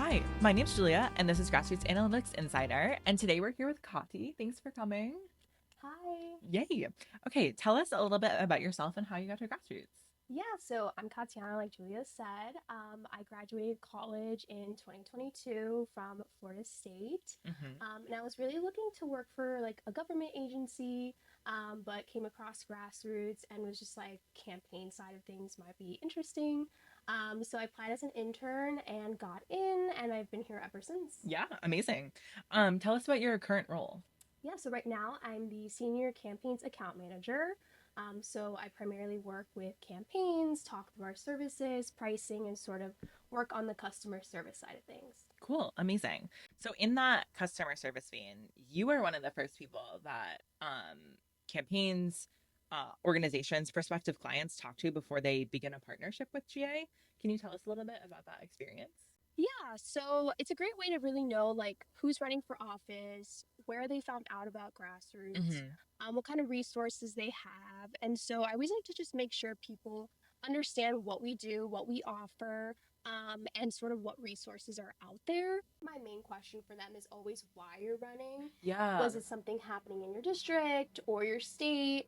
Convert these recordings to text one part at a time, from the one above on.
Hi, my name's Julia, and this is Grassroots Analytics Insider. And today we're here with Kati. Thanks for coming. Hi. Yay. Okay, tell us a little bit about yourself and how you got to Grassroots. Yeah, so I'm Katiana, like Julia said. I graduated college in 2022 from Florida State. Hmm. And I was really looking to work for like a government agency, but came across grassroots and was just like campaign side of things might be interesting. So I applied as an intern and got in, and I've been here ever since. Yeah, amazing. Tell us about your current role. Yeah, so right now I'm the senior campaigns account manager. So I primarily work with campaigns, talk through our services, pricing, and sort of work on the customer service side of things. Cool, amazing. So in that customer service vein, you were one of the first people that campaigns, organizations, prospective clients talk to before they begin a partnership with GA. Can you tell us a little bit about that experience? Yeah, so it's a great way to really know like who's running for office, where they found out about grassroots, Hmm. what kind of resources they have. And so I always like to just make sure people understand what we do, what we offer, and sort of what resources are out there. My main question for them is always why you're running. Yeah. Was it something happening in your district or your state?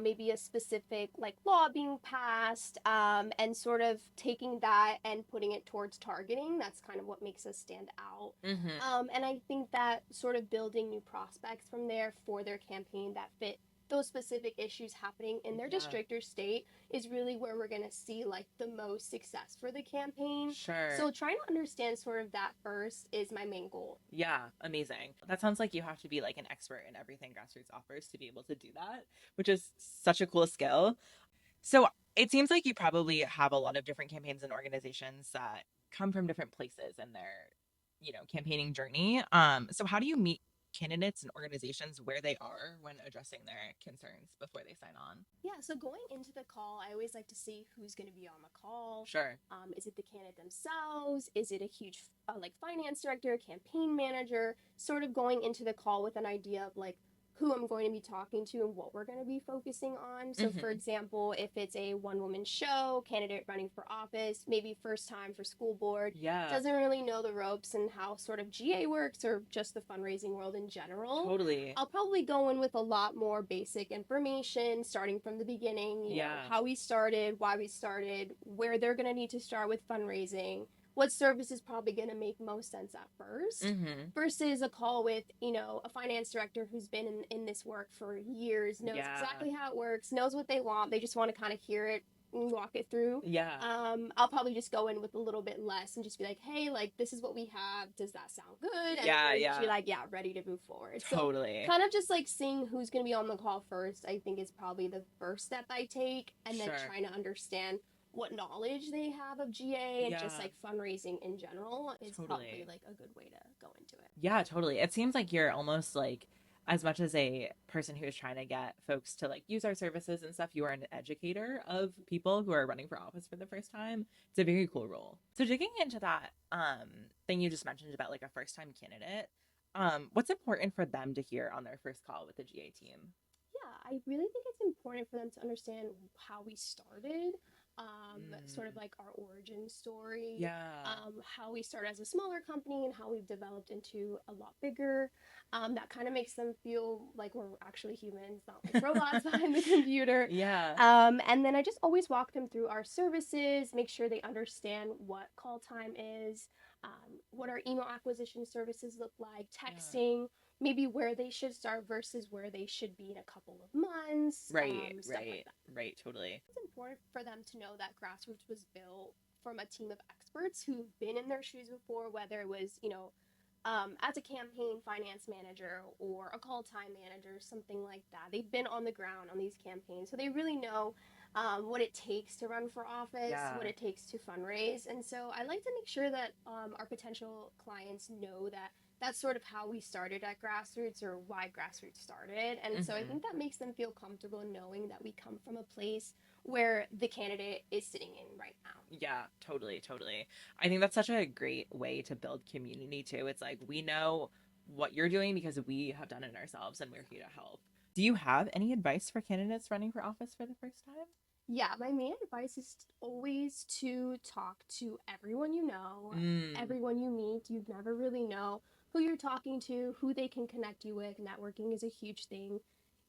Maybe a specific like law being passed, and sort of taking that and putting it towards targeting. That's kind of what makes us stand out. Hmm. And I think that sort of building new prospects from there for their campaign that fit those specific issues happening in their Yeah, district or state is really where we're going to see like the most success for the campaign. sure. So trying to understand sort of that first is my main goal. Yeah, amazing. That sounds like you have to be like an expert in everything grassroots offers to be able to do that, which is such a cool skill. So it seems like you probably have a lot of different campaigns and organizations that come from different places in their, campaigning journey. So how do you meet candidates and organizations where they are when addressing their concerns before they sign on? Yeah, so going into the call, I always like to see who's going to be on the call. Sure. Is it the candidate themselves? Is it a huge like finance director, campaign manager? Sort of going into the call with an idea of like who I'm going to be talking to and what we're going to be focusing on. So, for Hmm. example, if it's a one woman show, candidate running for office, maybe first time for school board, Yeah, doesn't really know the ropes and how sort of GA works or just the fundraising world in general, totally. I'll probably go in with a lot more basic information, starting from the beginning, Yeah. how we started, why we started, where they're going to need to start with fundraising, what service is probably going to make most sense at first, Hmm. versus a call with, a finance director who's been in this work for years, knows Yeah. exactly how it works, knows what they want. They just want to kind of hear it and walk it through. Yeah. I'll probably just go in with a little bit less and just be like, hey, like this is what we have. Does that sound good? And Yeah, they're usually yeah. like, yeah, ready to move forward. So Totally. kind of just like seeing who's going to be on the call first, I think is probably the first step I take. And then Sure. trying to understand what knowledge they have of GA and just Yeah, like fundraising in general is probably totally. like a good way to go into it. Yeah, totally. It seems like you're almost like, as much as a person who is trying to get folks to like use our services and stuff, you are an educator of people who are running for office for the first time. It's a very cool role. So digging into that thing you just mentioned about like a first time candidate, what's important for them to hear on their first call with the GA team? Yeah, I really think it's important for them to understand how we started, sort of Mm, like our origin story, yeah. how we started as a smaller company and how we've developed into a lot bigger. That kind of makes them feel like we're actually humans, not like robots behind the computer. Yeah. And then I just always walk them through our services, make sure they understand what call time is, what our email acquisition services look like, Yeah. texting, maybe where they should start versus where they should be in a couple of months, Right, stuff like right, that. right, totally. It's important for them to know that Grassroots was built from a team of experts who've been in their shoes before, whether it was, as a campaign finance manager or a call time manager, something like that. They've been on the ground on these campaigns, so they really know what it takes to run for office, Yeah. what it takes to fundraise. And so I like to make sure that our potential clients know that that's sort of how we started at Grassroots or why Grassroots started. And so I Hmm. think that makes them feel comfortable knowing that we come from a place where the candidate is sitting in right now. Yeah, totally, totally. I think that's such a great way to build community too. It's like we know what you're doing because we have done it ourselves and we're here to help. Do you have any advice for candidates running for office for the first time? Yeah, my main advice is always to talk to everyone you know, Mm, everyone you meet. You never really know who you're talking to, who they can connect you with. Networking is a huge thing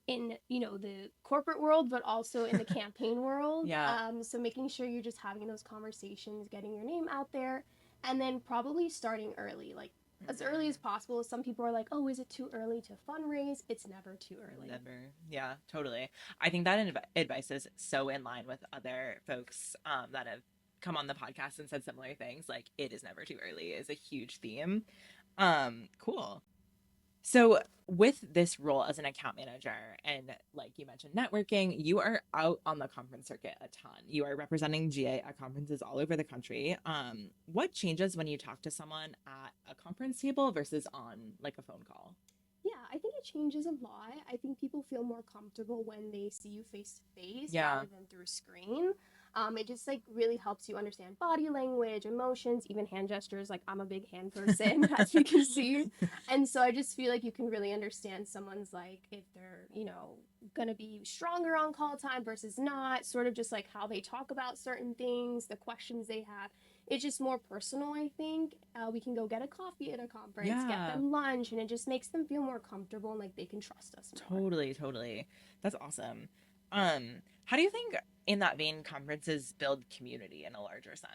in, the corporate world, but also in the campaign world. yeah. So making sure you're just having those conversations, getting your name out there, and then probably starting early, like as early as Mm. possible. Some people are like, oh, is it too early to fundraise? It's never too early. Never. Yeah, totally. I think that advice is so in line with other folks that have come on the podcast and said similar things. Like, it is never too early is a huge theme. Cool. So, with this role as an account manager and like you mentioned, networking, you are out on the conference circuit a ton. You are representing GA at conferences all over the country. What changes when you talk to someone at a conference table versus on like a phone call? Yeah, I think it changes a lot. I think people feel more comfortable when they see you face to face Yeah. rather than through a screen. It just like really helps you understand body language, emotions, even hand gestures. Like I'm a big hand person, as you can see, and so I just feel like you can really understand someone's like if they're gonna be stronger on call time versus not. Sort of just like how they talk about certain things, the questions they have. It's just more personal, I think. We can go get a coffee at a conference, get Yeah. them lunch, and it just makes them feel more comfortable and like they can trust us more. Totally, totally. That's awesome. How do you think in that vein conferences build community in a larger sense?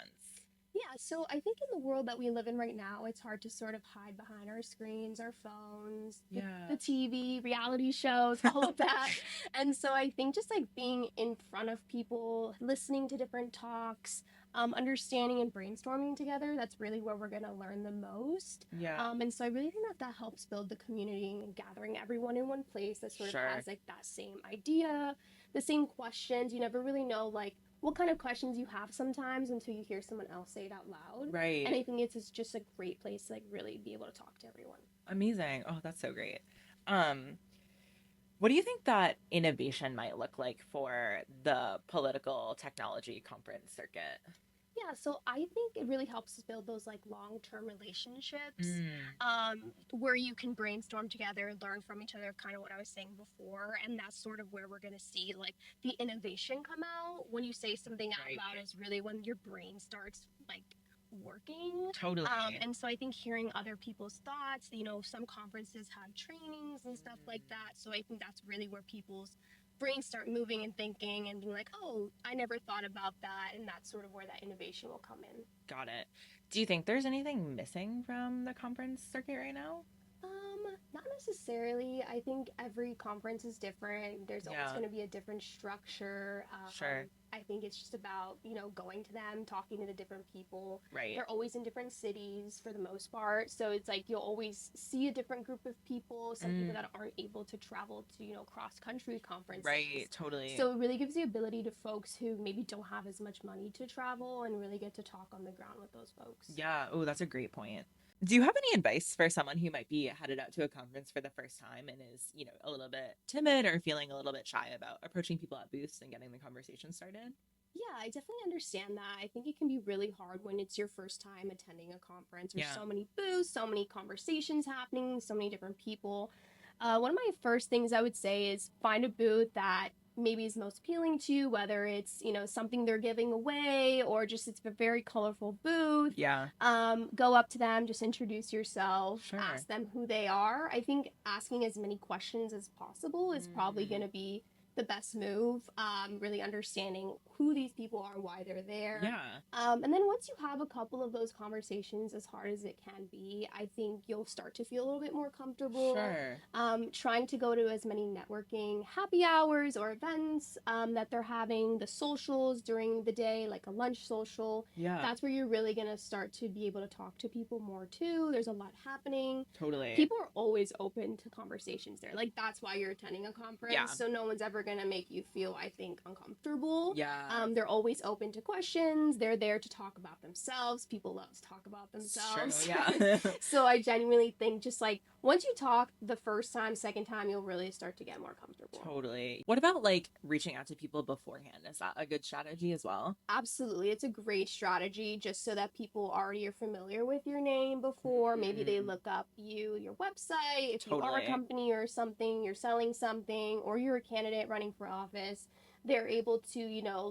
Yeah, so I think in the world that we live in right now, it's hard to sort of hide behind our screens, our phones, the Yeah. TV, reality shows, all of that. And so I think just like being in front of people, listening to different talks, understanding and brainstorming together, that's really where we're going to learn the most. Yeah. And so I really think that that helps build the community and gathering everyone in one place that sort of Sure. has like that same idea, the same questions. You never really know like what kind of questions you have sometimes until you hear someone else say it out loud. And Right. I think it's just a great place to like really be able to talk to everyone. Amazing. Oh, that's so great. Um, what do you think that innovation might look like for the political technology conference circuit? Yeah, so I think it really helps us build those like long-term relationships, Mm, where you can brainstorm together, learn from each other, kind of what I was saying before, and that's sort of where we're gonna see like the innovation come out. When you say something out right. loud is really when your brain starts like working. Totally. And so I think hearing other people's thoughts, some conferences have trainings and stuff like Mm, that. So I think that's really where people's brains start moving and thinking and being like, oh, I never thought about that. And that's sort of where that innovation will come in. got it. Do you think there's anything missing from the conference circuit right now? Not necessarily. I think every conference is different. There's always Yeah. going to be a different structure. Sure. I think it's just about, going to them, talking to the different people. Right. They're always in different cities for the most part. So it's like you'll always see a different group of people, some people Mm, that aren't able to travel to, cross country right. conferences. Totally. So it really gives the ability to folks who maybe don't have as much money to travel and really get to talk on the ground with those folks. Yeah. Oh, that's a great point. Do you have any advice for someone who might be headed out to a conference for the first time and is, a little bit timid or feeling a little bit shy about approaching people at booths and getting the conversation started? Yeah, I definitely understand that. I think it can be really hard when it's your first time attending a conference. There's Yeah. so many booths, so many conversations happening, so many different people. One of my first things I would say is find a booth that maybe is most appealing to you, whether it's something they're giving away or just it's a very colorful booth. Yeah. Go up to them, just introduce yourself, Sure. ask them who they are. I think asking as many questions as possible is probably going Mm, to be the best move. Really understanding who these people are, why they're there. yeah. And then once you have a couple of those conversations, as hard as it can be, I think you'll start to feel a little bit more comfortable. Sure. Trying to go to as many networking happy hours or events that they're having, the socials during the day, like a lunch social. Yeah. That's where you're really going to start to be able to talk to people more too. There's a lot happening. Totally. People are always open to conversations there. Like that's why you're attending a conference. Yeah. So no one's ever gonna make you feel, I think, uncomfortable. Yeah. They're always open to questions. They're there to talk about themselves. People love to talk about It's true. themselves. Yeah. So I genuinely think just like once you talk the first time, second time, you'll really start to get more comfortable. Totally. What about like reaching out to people beforehand? Is that a good strategy as well? Absolutely. It's a great strategy just so that people already are familiar with your name before. Maybe they Mm, look up you, your website, if you are a totally. company or something, you're selling something, or you're a candidate running for office. they're able to,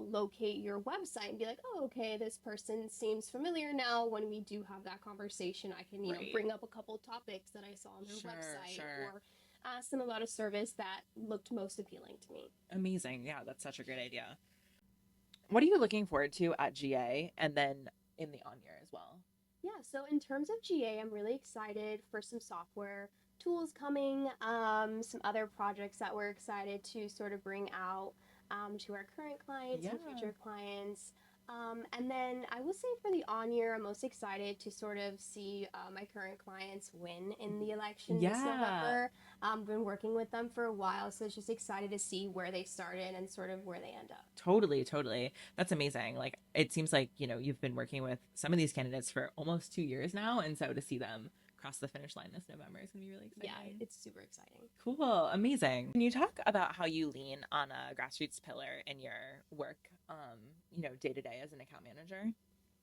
locate your website and be like, oh, okay, this person seems familiar now. When we do have that conversation, I can, Right. bring up a couple topics that I saw on their Sure, website sure. or ask them about a service that looked most appealing to me. Amazing. Yeah, that's such a great idea. What are you looking forward to at GA and then in the on year as well? Yeah, so in terms of GA, I'm really excited for some software tools coming, some other projects that we're excited to sort of bring out to our current clients Yeah. and future clients. And then I will say for the on year, I'm most excited to sort of see my current clients win in the election this Yeah. November. Been working with them for a while, so it's just excited to see where they started and sort of where they end up. Totally, totally. That's amazing. Like it seems like, you've been working with some of these candidates for almost 2 years now. And so to see them cross the finish line this November is gonna be really Yeah, exciting. it's super exciting. Cool, amazing. Can you talk about how you lean on a grassroots pillar in your work, day to day as an account manager?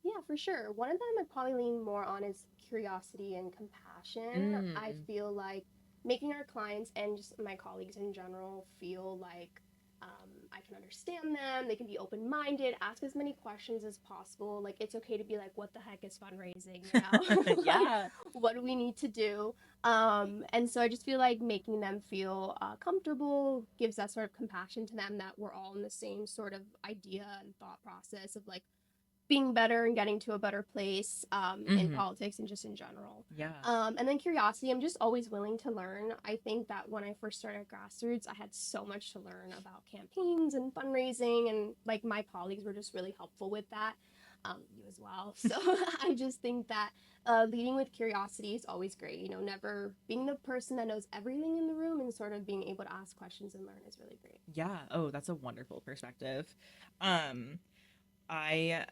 Yeah, for sure. One of them I probably lean more on is curiosity and compassion. I Mm, feel like making our clients and just my colleagues in general feel like I can understand them. They can be open minded, ask as many questions as possible. Like, it's okay to be like, what the heck is fundraising? Like, yeah, what do we need to do? And so I just feel like making them feel comfortable gives that sort of compassion to them that we're all in the same sort of idea and thought process of like, being better and getting to a better place in hmm, politics and just in general. yeah, And then curiosity, I'm just always willing to learn. I think that when I first started grassroots, I had so much to learn about campaigns and fundraising, and like my colleagues were just really helpful with that. You as well. So I just think that leading with curiosity is always great. Never being the person that knows everything in the room and sort of being able to ask questions and learn is really great. yeah. Oh, that's a wonderful perspective. Um, I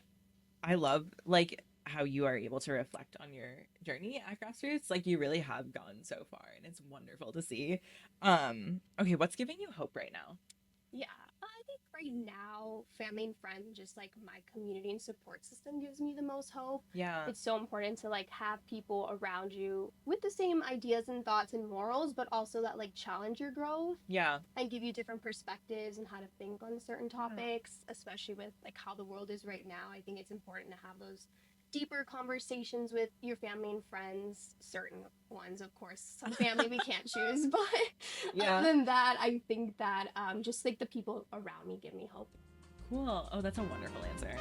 I love like how you are able to reflect on your journey at grassroots. Like you really have gone so far and it's wonderful to see. Okay, what's giving you hope right now? Yeah, I think right now, family and friends, just like my community and support system gives me the most hope. Yeah. It's so important to like have people around you with the same ideas and thoughts and morals, but also that like challenge your growth Yeah. and give you different perspectives and how to think on certain topics, especially with like how the world is right now. I think it's important to have those deeper conversations with your family and friends, certain ones, of course. Some family we can't choose, but other Yeah. than that, I think that just like the people around me give me hope. Cool. Oh, that's a wonderful answer.